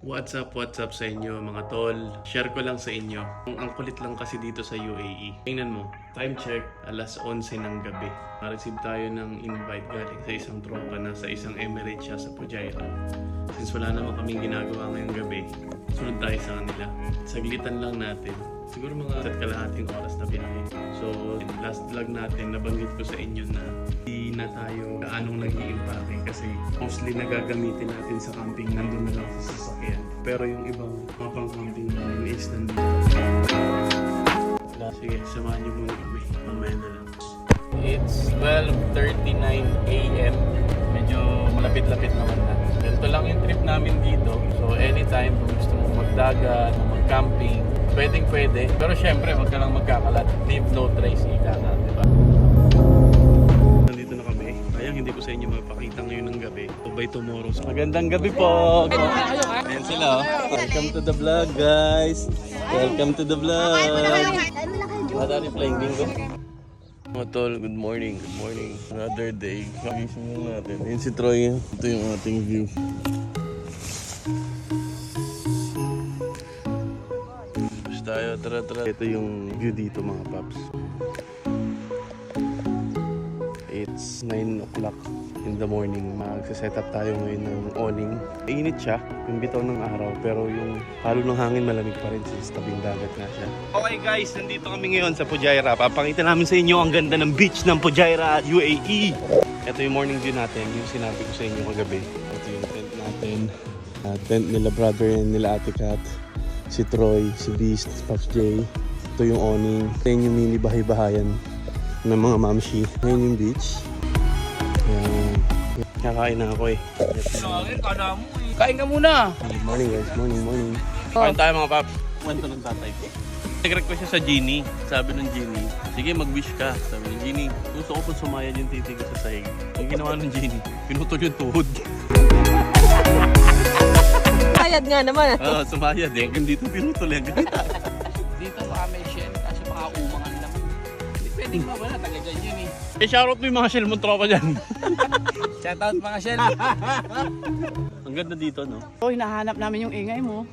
What's up sa inyo mga tol? Share ko lang sa inyo. Ang kulit lang kasi dito sa UAE. Tingnan mo, time check, alas 11 ng gabi. Ma-receive tayo ng invite galing sa isang tropa na sa isang Emirates siya sa Fujairah. Since wala naman kaming ginagawa ngayong gabi, sunod tayo sa kanila. Saglitan lang natin. Siguro mga kalahating oras na biyahe. So, last vlog natin, nabanggit ko sa inyo na hindi na tayo gaanong nag-i-impake kasi mostly nagagamitin natin sa camping, nandun na lang sa sasakyan. Pero yung ibang mga pang-camping namin is nandito. Sige, samahan niyo muna kami. Mamaya na lang. It's 12:39 AM. Medyo malapit-lapit naman na. Ganito lang yung trip namin dito. So, anytime kung gusto mong magdagat, mag-camping, pwede. Pero syempre, wag ka lang magkakalat. Leave no trace, ika nga, diba? Nandito na kami. Kaya hindi ko sa inyo mapakita ngayon ng gabi. So by tomorrow. Magandang gabi po! Ayan sila. Welcome to the vlog, guys! Welcome to the vlog! What are you playing, bingo? Mga tol, good morning. Good morning. Another day. Kagising lang natin. Ayan si Troy. Ito yung ating view. Tayo, tara. Ito yung view dito mga paps. It's 9 o'clock in the morning. Magsiset up tayo ngayon ng awning. Init siya, yung bitaw ng araw, pero yung halo ng hangin malamig pa rin since tabing dagat nga siya. Okay guys, nandito kami ngayon sa Fujairah. Papakita namin sa inyo ang ganda ng beach ng Fujairah, UAE. Ito yung morning view natin, yung sinabi ko sa inyo kagabi. Ito yung tent natin. Tent nila brother and nila ate Kat. Si Troy, si Beast, Pops J. Ito yung awning. Ito yung mini bahay-bahayan ng mga mamshi. Ngayon yung beach. Ayan. Kakain na ako eh. Kain ka muna! Good morning guys, morning. Kain tayo mga paps. Kwento ng tatay ko. Nag-request siya sa Genie. Sabi ng Genie, sige mag-wish ka. Sabi ng Genie, gusto ko pong sumayad yung titi ko sa sahig. Ang ginawa ng Genie, pinutol yung tuhod. Sumayad nga naman. Oo, sumayad eh. Hanggang dito pinutol yan. Dito baka may shell kasi baka umangan lang. Hindi pwedeng mawala, taga dyan yun eh. Shoutout mo yung mga shell mong tropa dyan. Shoutout mga shell. Ang ganda dito, no? Oh, hinahanap namin yung ingay mo.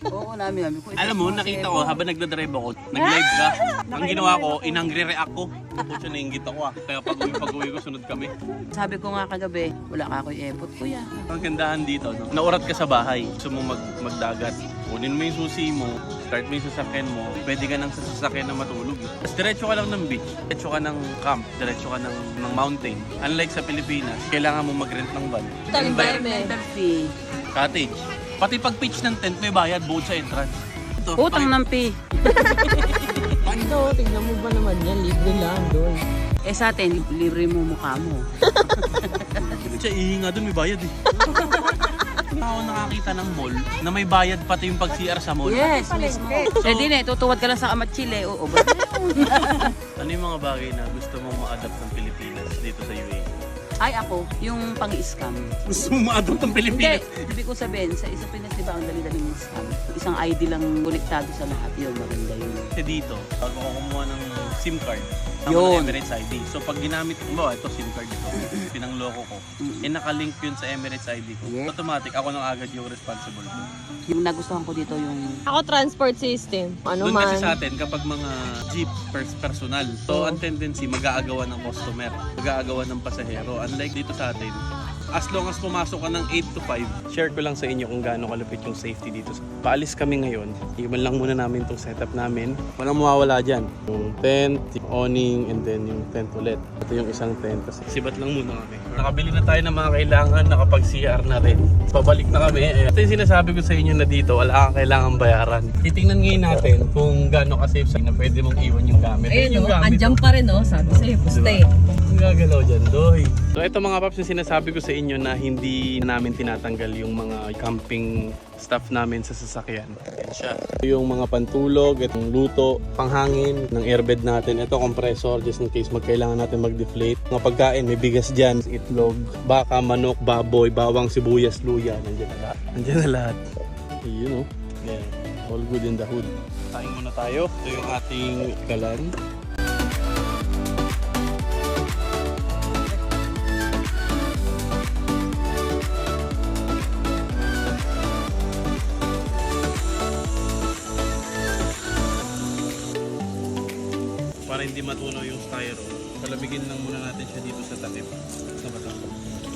Oo, namin. Alam mo, nakita ko habang nagdadrive ako, nag-live ka. Ang ginawa ko, inangre-react ko. Puso nainggit ako ah. Kaya pag-uwi ko, sunod kami. Sabi ko nga kagabi, wala ka ako'y epot, kuya. Ang gandahan dito, no? Naurat ka sa bahay. Gusto mo magdagat. Kunin mo yung susi mo, start mo yung sasakyan mo, pwede ka nang sa sasakyan na matulog. Tapos diretso ka lang ng beach, diretso ka ng camp, diretso ka ng mountain. Unlike sa Pilipinas, kailangan mo mag-rent ng van. Environmental fee. Cottage. Pati pag pitch ng tent, may bayad buod sa entrance. Ito, Utang ng fee. Ito, tignan mo ba naman yan, libre lang doon. Eh sa atin, libre mo mukha mo. Siya ihinga doon, may bayad eh. Ako nakakita ng mall na may bayad pati yung pag-CR sa mall. Yes, mismo. Eh di na, tutuwad ka lang sa Amatchile. Oo, ba? Ano yung mga bagay na gusto mong ma-adapt ng Pilipinas dito sa UAE? Ay ako, yung pang-scam. Gusto mong ma-adapt ng Hindi, Pilipinas? ibig ko sabihin, sa Pinas, di ba, ang dali-dali yung scam. Isang ID lang konektado sa lahat. Yun, maganda yun. Kasi dito, pag ako kumuha ng SIM card, Yun. ng Emirates ID. So pag ginamit ko, ito SIM card ito, pinangloko ko, nakalink yun sa Emirates ID ko. Yeah. Automatic, ako na agad yung responsible doon. Yung nagustuhan ko dito yung... Ako transport system. Ano Doon kasi man. sa atin, kapag mga jeep personal, so ang tendency, mag-aagawan ng customer, mag-aagawan ng pasahero. Unlike dito sa atin, as long as pumasok ka ng 8 to 5, share ko lang sa inyo kung gaano kalupit yung safety dito. Paalis kami ngayon, iwan lang muna namin itong setup namin. Walang mawawala dyan. Yung tent, yung awning, and then yung tent ulit. Ito yung isang tent. Kasi sibat lang muna kami. Nakabili na tayo ng mga kailangan, nakapag-CR na rin. Pabalik na kami. Ito yung sinasabi ko sa inyo na dito, wala kang kailangan bayaran. Titingnan ngayon natin kung gaano ka-safe sa na pwede mong iwan yung gamit. Ayun Yung o, gamit, andyan pa rin o. Sabi sa'yo, puste. ang gagalaw dyan, doy. So ito mga paps, yung sinasabi ko sa inyo na hindi namin tinatanggal yung mga camping stuff namin sa sasakyan. Yan siya. Yung mga pantulog, itong luto, panghangin ng airbed natin. Ito compressor just in case magkailangan natin mag-deflate. Mga pagkain, may bigas dyan, itlog, baka, manok, baboy, bawang, sibuyas, luya. Nandiyan na lahat. Nandiyan na lahat. You know, yeah, all good in the hood. Kain muna tayo. Ito yung ating kalan. para hindi matunaw yung styro. Palamigin lang muna natin siya dito sa takip. Sa bata.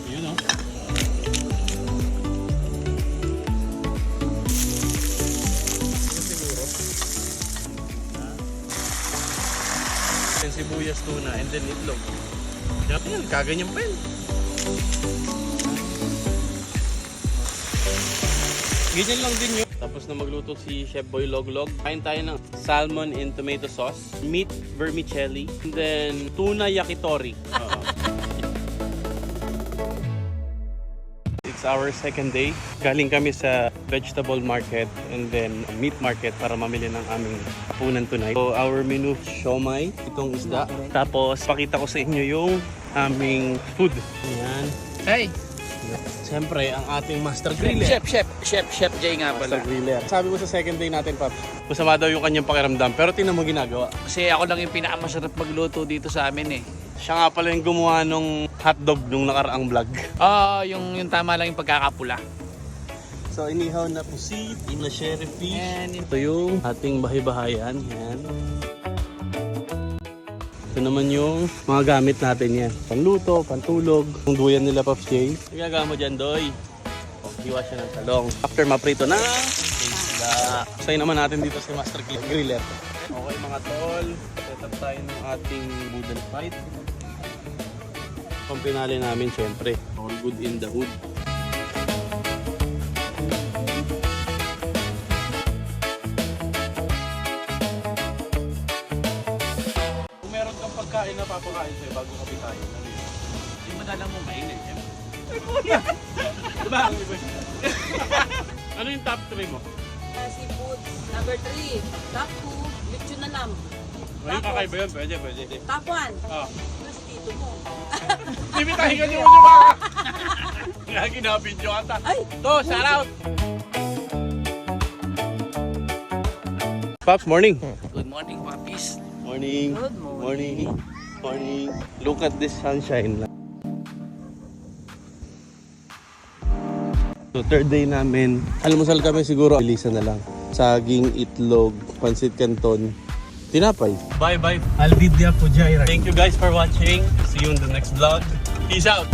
Yun o. Then sibuyas, tuna, and then itlog. Yan, kaganyan pa yun. Ganyan lang din yun. Tapos na magluto si Chef Boy Loglog. Kain tayo ng salmon in tomato sauce, meat vermicelli, and then tuna yakitori. It's our second day. Galing kami sa vegetable market and then meat market para mamili ng aming hapunan tonight. So our menu, siomai, itong isda. Tapos pakita ko sa inyo yung aming food. Ayan. Hey! Siyempre, ang ating master griller. Chef Jay nga Master pala. griller. Sabi mo sa second day natin, Paps, masama daw yung kanyang pakiramdam. Pero tingnan mo ginagawa. Kasi ako lang yung pinakamasarap magluto dito sa amin eh. Siya nga pala yung gumawa nung hotdog nung nakaraang vlog. Yung tama lang yung pagkakapula. So, inihaw na pusit, na sherry fish. And Ito yung ating bahay-bahayan. Yan. Ito naman yung mga gamit natin yan. Panluto, pantulog. Yung duyan nila, Pops J. Nagagawa mo dyan, Doy. Hiwa siya ng talong. After maprito na, isda. Sayin naman natin dito si Master Griller. Okay mga tol, set up tayo ng ating wooden fight. Pang pinali namin syempre, all good in the hood. Kung meron kang pagkain na papakain sa'yo bago kami tayo, ano yun? hindi mo na lang mo mainit. Diba? Ano yung top 3 mo? Seafood. Number 3. Top 2. Lechon na lang. Ngayon kakaiba yun, pwede. Top 1. Oh. Mas dito mo. Bibitahin ka niyo mo ba? Lagi na video ata. Ay! To, shout out! Pops, morning. Good morning, Papis. Morning. Good morning. Morning. Look at this sunshine. So third day namin, almusal kami siguro, bilisan na lang. Saging, itlog, pansit canton, tinapay. Bye bye. Albidia Pujaira. Thank you guys for watching. See you in the next vlog. Peace out.